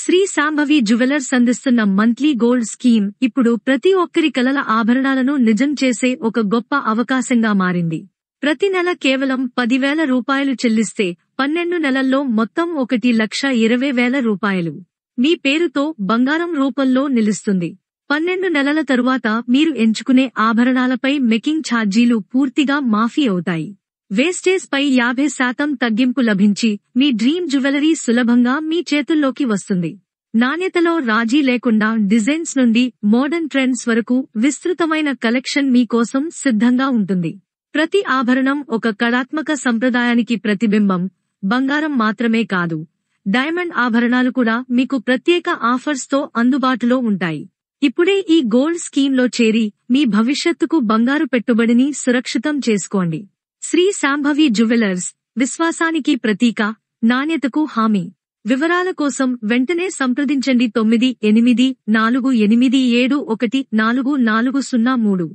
Shri Shambhavi jewellers అందిస్తున్న monthly gold scheme ఇప్పుడు ప్రతి ఒక్కరి కలల ఆభరణాలను నిజం చేసే ఒక గొప్ప అవకాశంగా మారింది. ప్రతి నెల కేవలం 10,000 రూపాయలు చెల్లిస్తే 12 నెలల్లో మొత్తం 1,20,000 రూపాయలు మీ పేరుతో బంగారం రూపంలో నిలుస్తుంది. 12 నెలల తరువాత మీరు ఎంచుకునే ఆభరణాలపై మేకింగ్ ఛార్జీలు పూర్తిగా మాఫీ అవుతాయి. వేస్టేజ్ పై 50% తగ్గింపు లభించి మీ డ్రీమ్ జ్యువెలరీ సులభంగా మీ చేతుల్లోకి వస్తుంది. నాణ్యతలో రాజీ లేకుండా డిజైన్స్ నుండి మోడర్న్ ట్రెండ్స్ వరకు విస్తృతమైన కలెక్షన్ మీకోసం సిద్ధంగా ఉంటుంది. ప్రతి ఆభరణం ఒక కళాత్మక సంప్రదాయానికి ప్రతిబింబం. బంగారం మాత్రమే కాదు, డైమండ్ ఆభరణాలు కూడా మీకు ప్రత్యేక ఆఫర్స్ తో అందుబాటులో ఉంటాయి. ఇప్పుడే ఈ గోల్డ్ స్కీమ్ లో చేరి మీ భవిష్యత్తుకు బంగారు పెట్టుబడిని సురక్షితం చేసుకోండి. శ్రీ శాంభవి జ్యువెలర్స్, విశ్వాసానికి ప్రతీక, నాణ్యతకు హామీ. వివరాల కోసం వెంటనే సంప్రదించండి 9848714403.